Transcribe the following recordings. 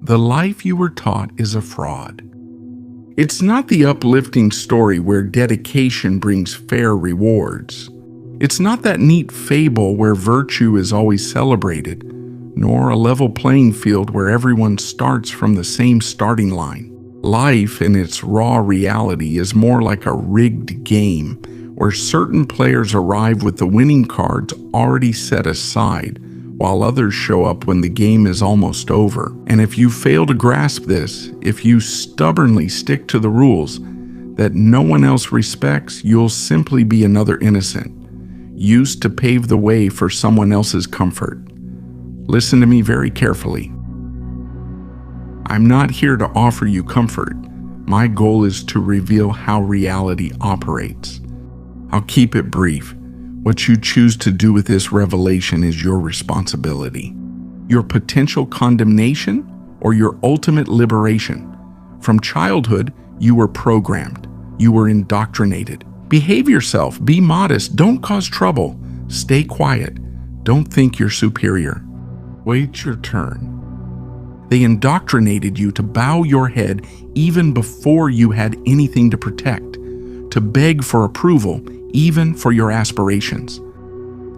The life you were taught is a fraud. It's not the uplifting story where dedication brings fair rewards. It's not that neat fable where virtue is always celebrated, nor a level playing field where everyone starts from the same starting line. Life, in its raw reality, is more like a rigged game where certain players arrive with the winning cards already set aside, while others show up when the game is almost over. And if you fail to grasp this, if you stubbornly stick to the rules that no one else respects, you'll simply be another innocent, used to pave the way for someone else's comfort. Listen to me very carefully. I'm not here to offer you comfort. My goal is to reveal how reality operates. I'll keep it brief. What you choose to do with this revelation is your responsibility. Your potential condemnation or your ultimate liberation. From childhood, you were programmed. You were indoctrinated. Behave yourself. Be modest. Don't cause trouble. Stay quiet. Don't think you're superior. Wait your turn. They indoctrinated you to bow your head even before you had anything to protect, to beg for approval even for your aspirations.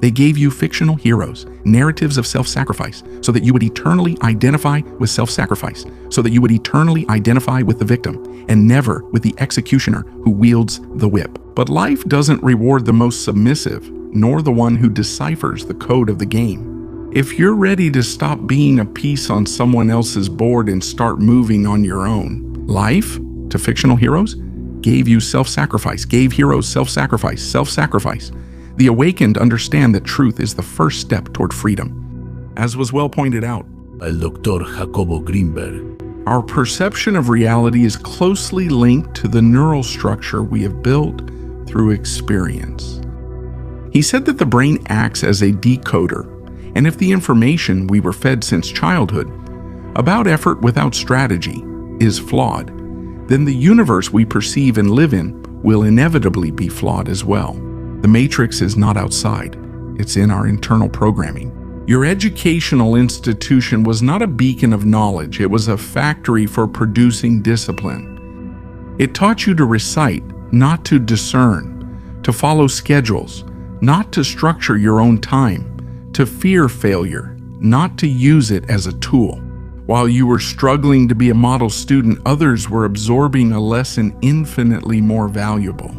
They gave you fictional heroes, narratives of self-sacrifice, so that you would eternally identify with self-sacrifice, so that you would eternally identify with the victim, and never with the executioner who wields the whip. But life doesn't reward the most submissive, nor the one who deciphers the code of the game. If you're ready to stop being a piece on someone else's board and start moving on your own, life, to fictional heroes, gave you self-sacrifice, gave heroes self-sacrifice, self-sacrifice. The awakened understand that truth is the first step toward freedom. As was well pointed out by Dr. Jacobo Grinberg, our perception of reality is closely linked to the neural structure we have built through experience. He said that the brain acts as a decoder, and if the information we were fed since childhood about effort without strategy is flawed, then the universe we perceive and live in will inevitably be flawed as well. The matrix is not outside, it's in our internal programming. Your educational institution was not a beacon of knowledge, it was a factory for producing discipline. It taught you to recite, not to discern, to follow schedules, not to structure your own time, to fear failure, not to use it as a tool. While you were struggling to be a model student, others were absorbing a lesson infinitely more valuable.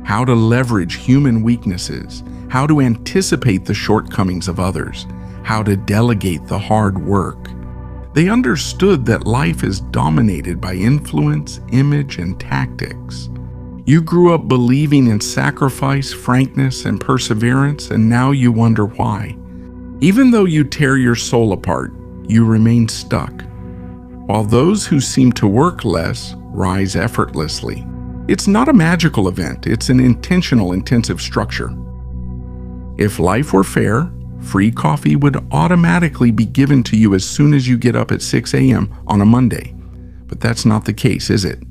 How to leverage human weaknesses, how to anticipate the shortcomings of others, how to delegate the hard work. They understood that life is dominated by influence, image, and tactics. You grew up believing in sacrifice, frankness, and perseverance, and now you wonder why. Even though you tear your soul apart, you remain stuck, while those who seem to work less rise effortlessly. It's not a magical event, it's an intentional, intensive structure. If life were fair, free coffee would automatically be given to you as soon as you get up at 6 a.m. on a Monday. But that's not the case, is it?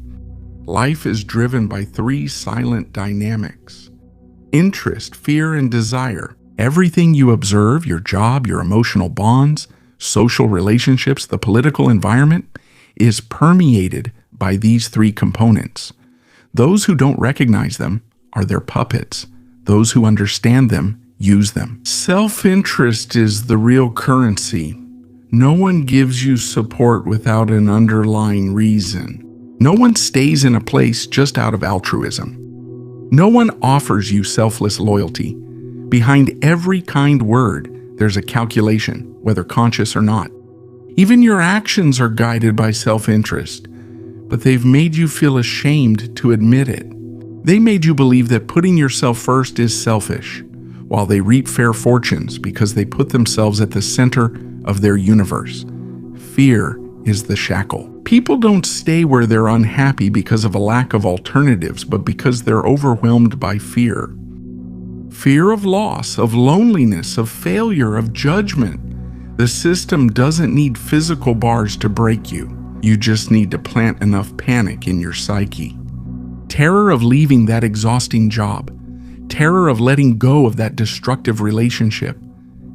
Life is driven by three silent dynamics: interest, fear, and desire. Everything you observe, your job, your emotional bonds, social relationships, the political environment, is permeated by these three components. Those who don't recognize them are their puppets. Those who understand them use them. Self-interest is the real currency. No one gives you support without an underlying reason. No one stays in a place just out of altruism. No one offers you selfless loyalty. Behind every kind word, there's a calculation, whether conscious or not. Even your actions are guided by self-interest, but they've made you feel ashamed to admit it. They made you believe that putting yourself first is selfish, while they reap fair fortunes because they put themselves at the center of their universe. Fear is the shackle. People don't stay where they're unhappy because of a lack of alternatives, but because they're overwhelmed by fear. Fear of loss, of loneliness, of failure, of judgment. The system doesn't need physical bars to break you. You just need to plant enough panic in your psyche. Terror of leaving that exhausting job. Terror of letting go of that destructive relationship.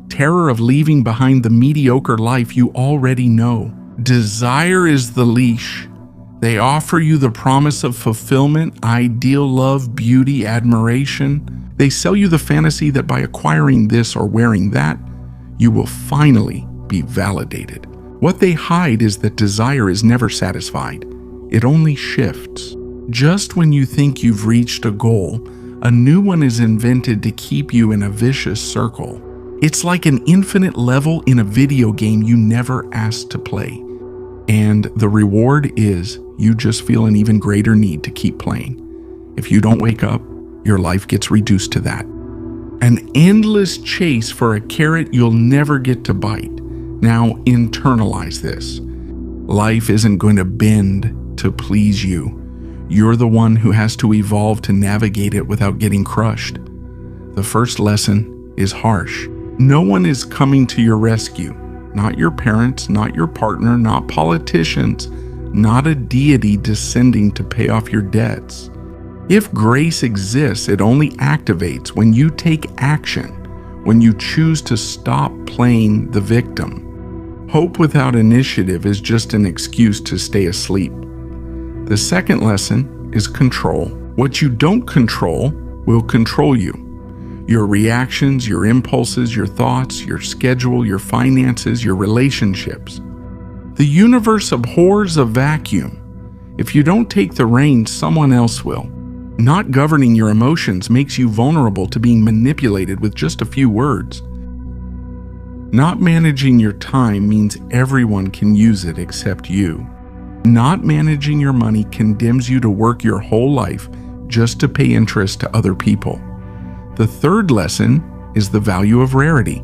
Terror of leaving behind the mediocre life you already know. Desire is the leash. They offer you the promise of fulfillment, ideal love, beauty, admiration. They sell you the fantasy that by acquiring this or wearing that, you will finally be validated. What they hide is that desire is never satisfied. It only shifts. Just when you think you've reached a goal, a new one is invented to keep you in a vicious circle. It's like an infinite level in a video game you never asked to play. And the reward is you just feel an even greater need to keep playing. If you don't wake up, your life gets reduced to that. An endless chase for a carrot you'll never get to bite. Now internalize this. Life isn't going to bend to please you. You're the one who has to evolve to navigate it without getting crushed. The first lesson is harsh. No one is coming to your rescue. Not your parents, not your partner, not politicians, not a deity descending to pay off your debts. If grace exists, it only activates when you take action, when you choose to stop playing the victim. Hope without initiative is just an excuse to stay asleep. The second lesson is control. What you don't control will control you. Your reactions, your impulses, your thoughts, your schedule, your finances, your relationships. The universe abhors a vacuum. If you don't take the reins, someone else will. Not governing your emotions makes you vulnerable to being manipulated with just a few words. Not managing your time means everyone can use it except you. Not managing your money condemns you to work your whole life just to pay interest to other people. The third lesson is the value of rarity.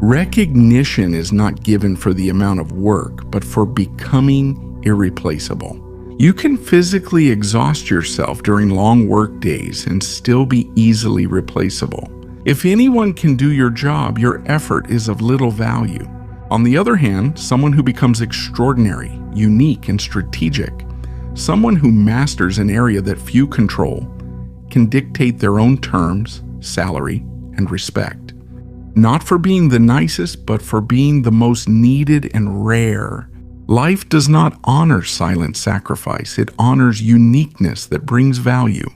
Recognition is not given for the amount of work, but for becoming irreplaceable. You can physically exhaust yourself during long work days and still be easily replaceable. If anyone can do your job, your effort is of little value. On the other hand, someone who becomes extraordinary, unique, and strategic, someone who masters an area that few control, can dictate their own terms, salary, and respect. Not for being the nicest, but for being the most needed and rare. Life does not honor silent sacrifice. It honors uniqueness that brings value.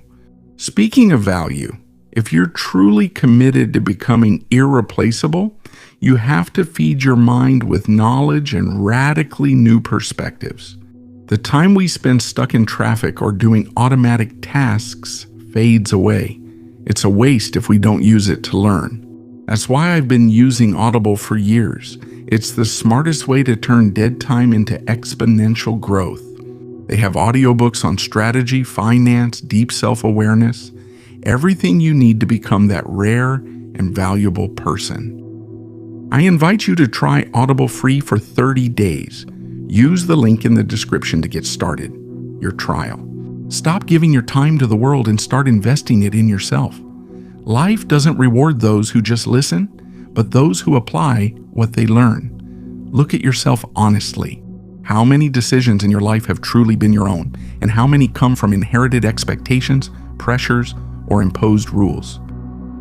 Speaking of value, if you're truly committed to becoming irreplaceable, you have to feed your mind with knowledge and radically new perspectives. The time we spend stuck in traffic or doing automatic tasks fades away. It's a waste if we don't use it to learn. That's why I've been using Audible for years. It's the smartest way to turn dead time into exponential growth. They have audiobooks on strategy, finance, deep self-awareness, everything you need to become that rare and valuable person. I invite you to try Audible free for 30 days. Use the link in the description to get started. Your trial. Stop giving your time to the world and start investing it in yourself. Life doesn't reward those who just listen, but those who apply what they learn. Look at yourself honestly. How many decisions in your life have truly been your own, and how many come from inherited expectations, pressures, or imposed rules?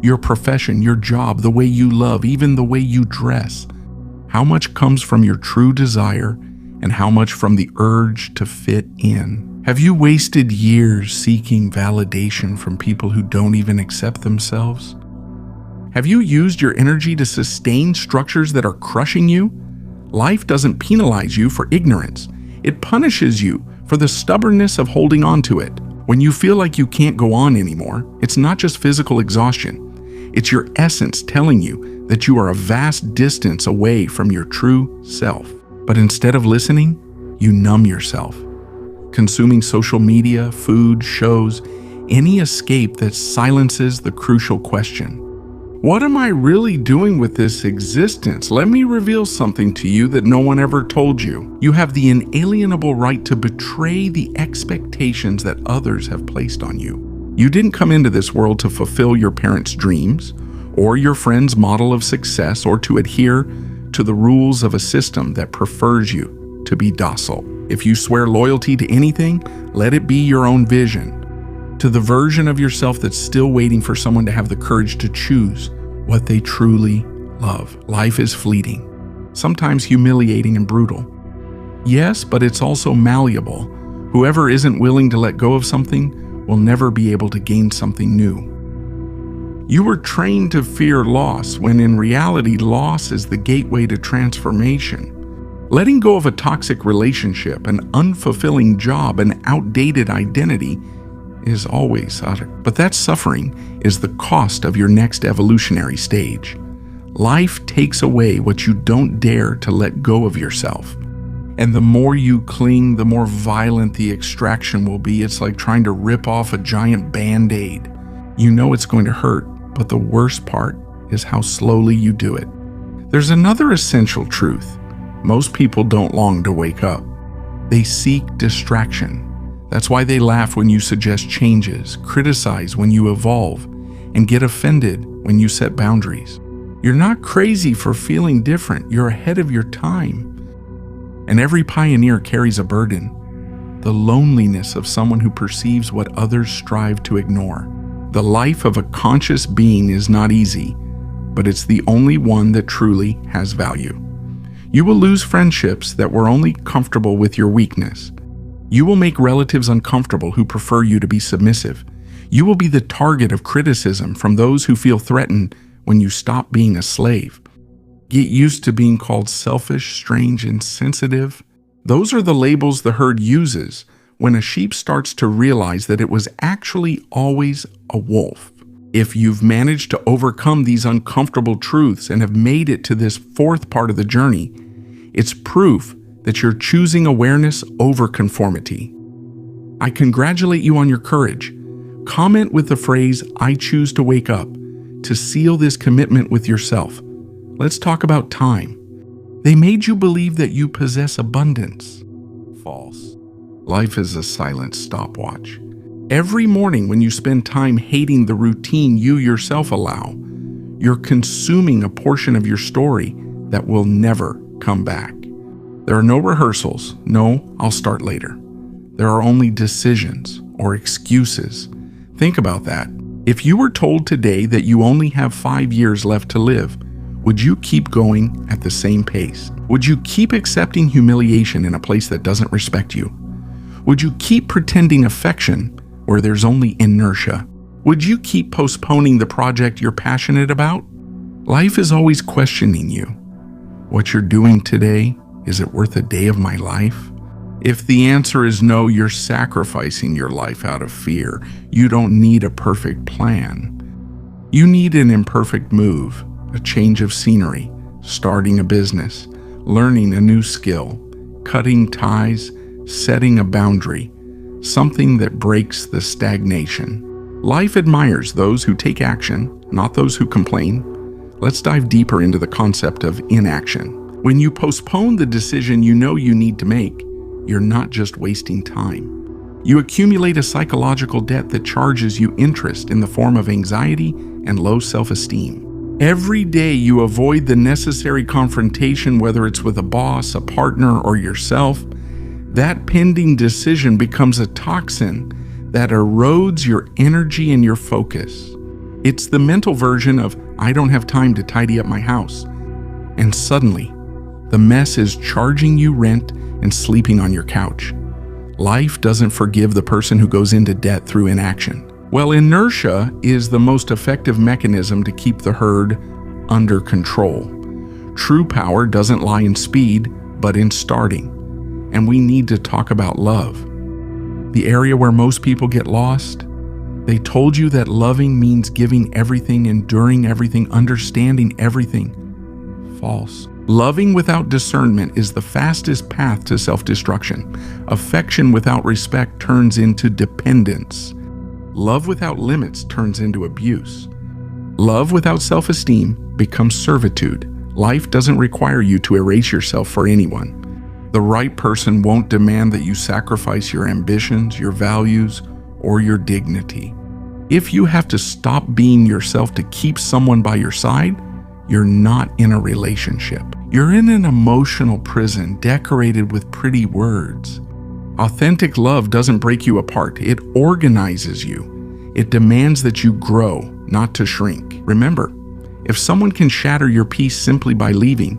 Your profession, your job, the way you love, even the way you dress. How much comes from your true desire, and how much from the urge to fit in? Have you wasted years seeking validation from people who don't even accept themselves? Have you used your energy to sustain structures that are crushing you? Life doesn't penalize you for ignorance. It punishes you for the stubbornness of holding on to it. When you feel like you can't go on anymore, it's not just physical exhaustion. It's your essence telling you that you are a vast distance away from your true self. But instead of listening, you numb yourself. Consuming social media, food, shows, any escape that silences the crucial question. What am I really doing with this existence? Let me reveal something to you that no one ever told you. You have the inalienable right to betray the expectations that others have placed on you. You didn't come into this world to fulfill your parents' dreams, or your friend's model of success, or to adhere to the rules of a system that prefers you to be docile. If you swear loyalty to anything, let it be your own vision, to the version of yourself that's still waiting for someone to have the courage to choose what they truly love. Life is fleeting, sometimes humiliating and brutal. Yes, but it's also malleable. Whoever isn't willing to let go of something will never be able to gain something new. You were trained to fear loss, when in reality, loss is the gateway to transformation. Letting go of a toxic relationship, an unfulfilling job, an outdated identity is always utter. But that suffering is the cost of your next evolutionary stage. Life takes away what you don't dare to let go of yourself. And the more you cling, the more violent the extraction will be. It's like trying to rip off a giant Band-Aid. You know it's going to hurt, but the worst part is how slowly you do it. There's another essential truth. Most people don't long to wake up. They seek distraction. That's why they laugh when you suggest changes, criticize when you evolve, and get offended when you set boundaries. You're not crazy for feeling different. You're ahead of your time. And every pioneer carries a burden, the loneliness of someone who perceives what others strive to ignore. The life of a conscious being is not easy, but it's the only one that truly has value. You will lose friendships that were only comfortable with your weakness. You will make relatives uncomfortable who prefer you to be submissive. You will be the target of criticism from those who feel threatened when you stop being a slave. Get used to being called selfish, strange, insensitive. Those are the labels the herd uses when a sheep starts to realize that it was actually always a wolf. If you've managed to overcome these uncomfortable truths and have made it to this fourth part of the journey, it's proof that you're choosing awareness over conformity. I congratulate you on your courage. Comment with the phrase, "I choose to wake up," to seal this commitment with yourself. Let's talk about time. They made you believe that you possess abundance. False. Life is a silent stopwatch. Every morning when you spend time hating the routine you yourself allow, you're consuming a portion of your story that will never come back. There are no rehearsals. No, I'll start later. There are only decisions or excuses. Think about that. If you were told today that you only have 5 years left to live, would you keep going at the same pace? Would you keep accepting humiliation in a place that doesn't respect you? Would you keep pretending affection where there's only inertia? Would you keep postponing the project you're passionate about? Life is always questioning you. What you're doing today, is it worth a day of my life? If the answer is no, you're sacrificing your life out of fear. You don't need a perfect plan. You need an imperfect move, a change of scenery, starting a business, learning a new skill, cutting ties, setting a boundary, something that breaks the stagnation. Life admires those who take action, not those who complain. Let's dive deeper into the concept of inaction. When you postpone the decision you know you need to make, you're not just wasting time. You accumulate a psychological debt that charges you interest in the form of anxiety and low self-esteem. Every day you avoid the necessary confrontation, whether it's with a boss, a partner, or yourself, that pending decision becomes a toxin that erodes your energy and your focus. It's the mental version of, "I don't have time to tidy up my house." And suddenly, the mess is charging you rent and sleeping on your couch. Life doesn't forgive the person who goes into debt through inaction. Well, inertia is the most effective mechanism to keep the herd under control. True power doesn't lie in speed, but in starting. And we need to talk about love. The area where most people get lost. They told you that loving means giving everything, enduring everything, understanding everything. False. Loving without discernment is the fastest path to self-destruction. Affection without respect turns into dependence. Love without limits turns into abuse. Love without self-esteem becomes servitude. Life doesn't require you to erase yourself for anyone. The right person won't demand that you sacrifice your ambitions, your values, or your dignity. If you have to stop being yourself to keep someone by your side, you're not in a relationship. You're in an emotional prison decorated with pretty words. Authentic love doesn't break you apart. It organizes you. It demands that you grow, not to shrink. Remember, if someone can shatter your peace simply by leaving,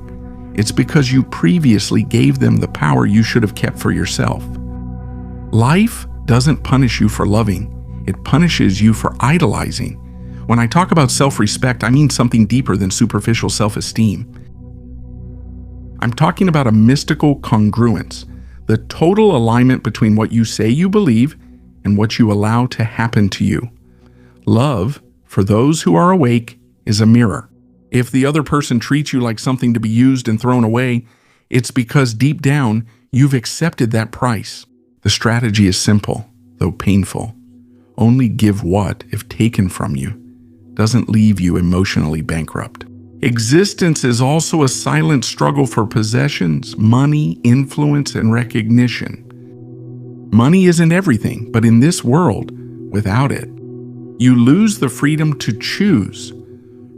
It's because you previously gave them the power you should have kept for yourself. Life doesn't punish you for loving, it punishes you for idolizing. When I talk about self-respect, I mean something deeper than superficial self-esteem. I'm talking about a mystical congruence, the total alignment between what you say you believe and what you allow to happen to you. Love, for those who are awake, is a mirror. If the other person treats you like something to be used and thrown away, it's because deep down, you've accepted that price. The strategy is simple, though painful. Only give what, if taken from you, doesn't leave you emotionally bankrupt. Existence is also a silent struggle for possessions, money, influence, and recognition. Money isn't everything, but in this world, without it, you lose the freedom to choose.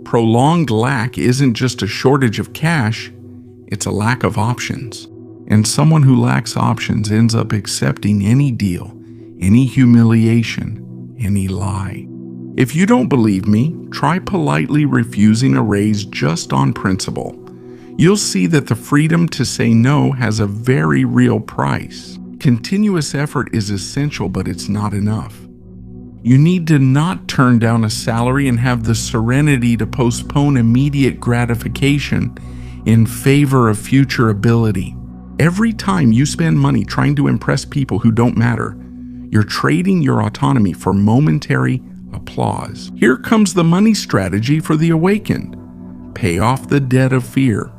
Prolonged lack isn't just a shortage of cash, it's a lack of options. And someone who lacks options ends up accepting any deal, any humiliation, any lie. If you don't believe me, try politely refusing a raise just on principle. You'll see that the freedom to say no has a very real price. Continuous effort is essential, but it's not enough. You need to not turn down a salary and have the serenity to postpone immediate gratification in favor of future ability. Every time you spend money trying to impress people who don't matter, you're trading your autonomy for momentary applause. Here comes the money strategy for the awakened. Pay off the debt of fear.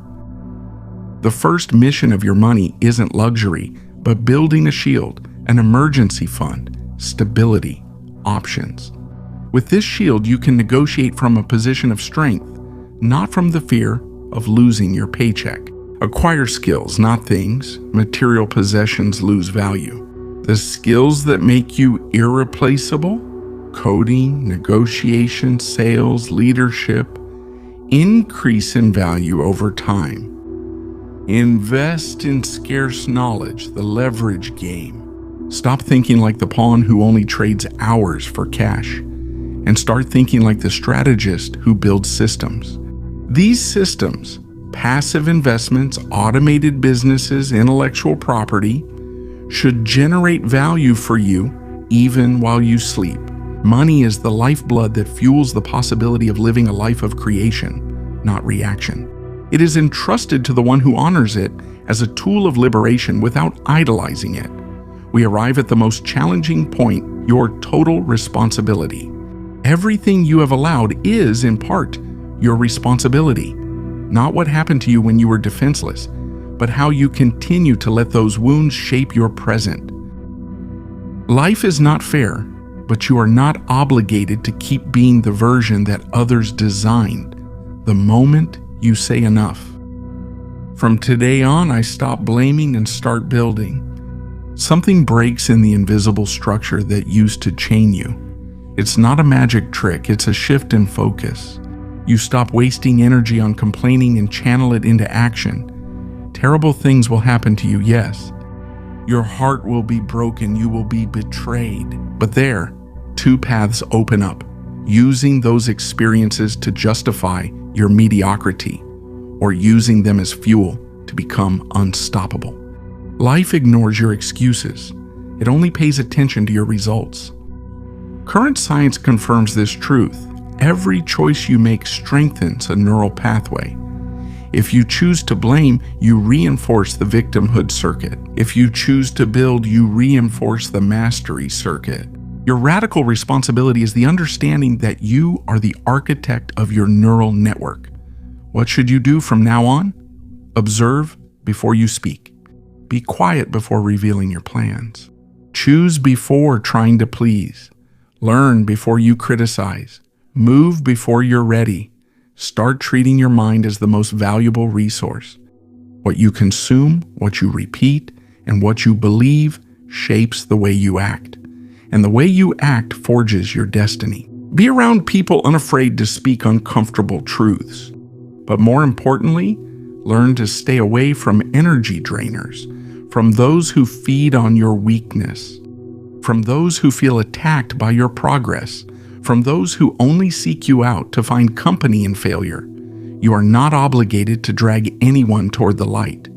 The first mission of your money isn't luxury, but building a shield, an emergency fund, stability, options. With this shield, you can negotiate from a position of strength, not from the fear of losing your paycheck. Acquire skills, not things. Material possessions lose value. The skills that make you irreplaceable, coding, negotiation, sales, leadership, increase in value over time. Invest in scarce knowledge, the leverage game. Stop thinking like the pawn who only trades hours for cash, and start thinking like the strategist who builds systems. These systems, passive investments, automated businesses, intellectual property, should generate value for you even while you sleep. Money is the lifeblood that fuels the possibility of living a life of creation, not reaction. It is entrusted to the one who honors it as a tool of liberation without idolizing it. We arrive at the most challenging point, your total responsibility. Everything you have allowed is, in part, your responsibility. Not what happened to you when you were defenseless, but how you continue to let those wounds shape your present. Life is not fair, but you are not obligated to keep being the version that others designed the moment you say enough. From today on, I stop blaming and start building. Something breaks in the invisible structure that used to chain you. It's not a magic trick, it's a shift in focus. You stop wasting energy on complaining and channel it into action. Terrible things will happen to you, yes. Your heart will be broken, you will be betrayed. But there, two paths open up, using those experiences to justify your mediocrity, or using them as fuel to become unstoppable. Life ignores your excuses. It only pays attention to your results. Current science confirms this truth. Every choice you make strengthens a neural pathway. If you choose to blame, you reinforce the victimhood circuit. If you choose to build, you reinforce the mastery circuit. Your radical responsibility is the understanding that you are the architect of your neural network. What should you do from now on? Observe before you speak. Be quiet before revealing your plans. Choose before trying to please. Learn before you criticize. Move before you're ready. Start treating your mind as the most valuable resource. What you consume, what you repeat, and what you believe shapes the way you act. And the way you act forges your destiny. Be around people unafraid to speak uncomfortable truths. But more importantly, learn to stay away from energy drainers, from those who feed on your weakness, from those who feel attacked by your progress, from those who only seek you out to find company in failure. You are not obligated to drag anyone toward the light.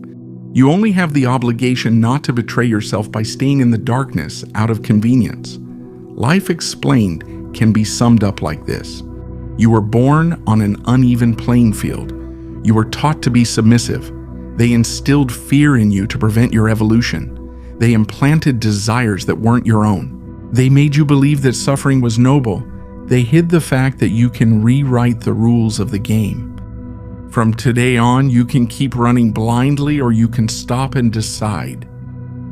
You only have the obligation not to betray yourself by staying in the darkness out of convenience. Life Explained can be summed up like this. You were born on an uneven playing field. You were taught to be submissive. They instilled fear in you to prevent your evolution. They implanted desires that weren't your own. They made you believe that suffering was noble. They hid the fact that you can rewrite the rules of the game. From today on, you can keep running blindly or you can stop and decide.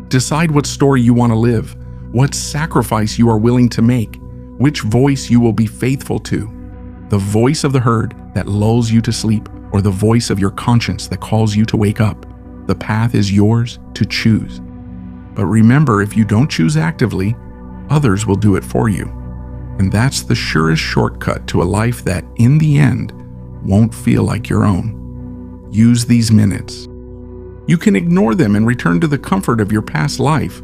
Decide what story you want to live, what sacrifice you are willing to make, which voice you will be faithful to. The voice of the herd that lulls you to sleep, or the voice of your conscience that calls you to wake up. The path is yours to choose. But remember, if you don't choose actively, others will do it for you. And that's the surest shortcut to a life that, in the end, won't feel like your own. Use these minutes. You can ignore them and return to the comfort of your past life,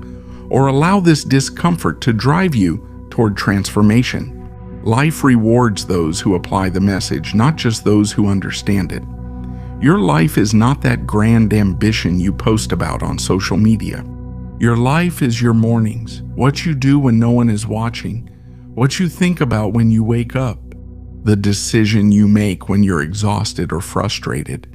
or allow this discomfort to drive you toward transformation. Life rewards those who apply the message, not just those who understand it. Your life is not that grand ambition you post about on social media. Your life is your mornings, what you do when no one is watching, what you think about when you wake up, the decision you make when you're exhausted or frustrated.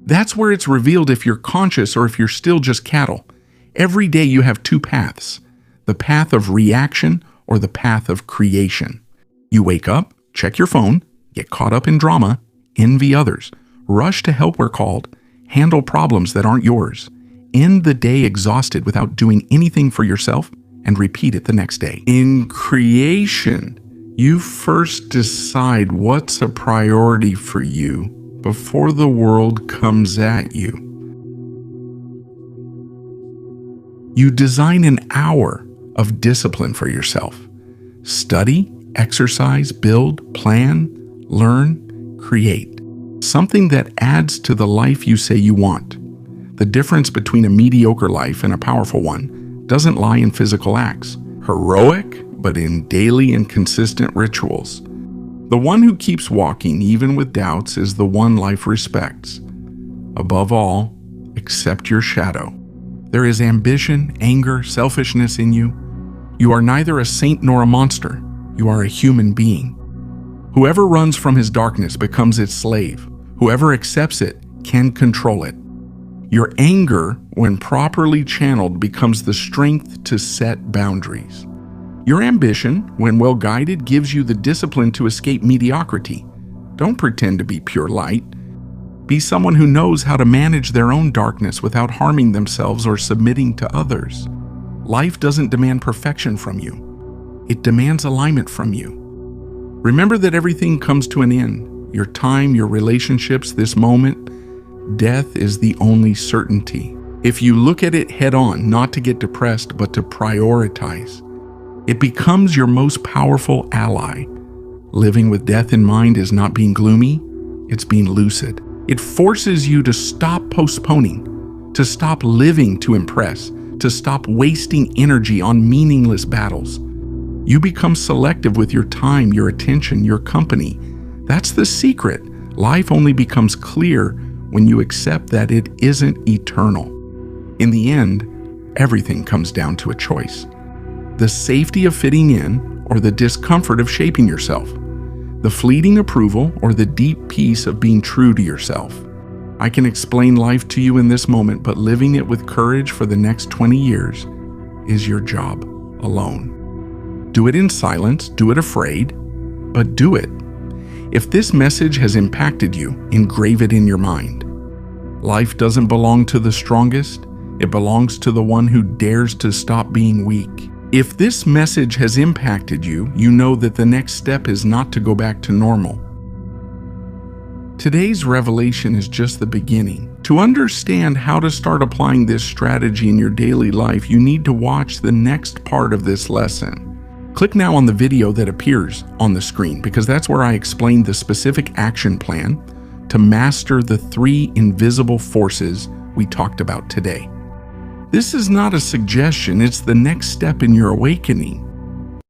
That's where it's revealed if you're conscious or if you're still just cattle. Every day you have two paths, the path of reaction or the path of creation. You wake up, check your phone, get caught up in drama, envy others, rush to help where called, handle problems that aren't yours, end the day exhausted without doing anything for yourself, and repeat it the next day. In creation, you first decide what's a priority for you before the world comes at you. You design an hour of discipline for yourself. Study, exercise, build, plan, learn, create. Something that adds to the life you say you want. The difference between a mediocre life and a powerful one doesn't lie in physical acts, heroic, but in daily and consistent rituals. The one who keeps walking even with doubts is the one life respects. Above all, accept your shadow. There is ambition, anger, selfishness in you. You are neither a saint nor a monster. You are a human being. Whoever runs from his darkness becomes its slave. Whoever accepts it can control it. Your anger, when properly channeled, becomes the strength to set boundaries. Your ambition, when well guided, gives you the discipline to escape mediocrity. Don't pretend to be pure light. Be someone who knows how to manage their own darkness without harming themselves or submitting to others. Life doesn't demand perfection from you. It demands alignment from you. Remember that everything comes to an end. Your time, your relationships, this moment. Death is the only certainty. If you look at it head on, not to get depressed, but to prioritize, it becomes your most powerful ally. Living with death in mind is not being gloomy, it's being lucid. It forces you to stop postponing, to stop living to impress, to stop wasting energy on meaningless battles. You become selective with your time, your attention, your company. That's the secret. Life only becomes clear when you accept that it isn't eternal. In the end, everything comes down to a choice. The safety of fitting in or the discomfort of shaping yourself. The fleeting approval or the deep peace of being true to yourself. I can explain life to you in this moment, but living it with courage for the next 20 years is your job alone. Do it in silence, do it afraid, but do it. If this message has impacted you, engrave it in your mind. Life doesn't belong to the strongest, it belongs to the one who dares to stop being weak. If this message has impacted you, you know that the next step is not to go back to normal. Today's revelation is just the beginning. To understand how to start applying this strategy in your daily life, you need to watch the next part of this lesson. Click now on the video that appears on the screen, because that's where I explain the specific action plan to master the 3 invisible forces we talked about today. This is not a suggestion, it's the next step in your awakening.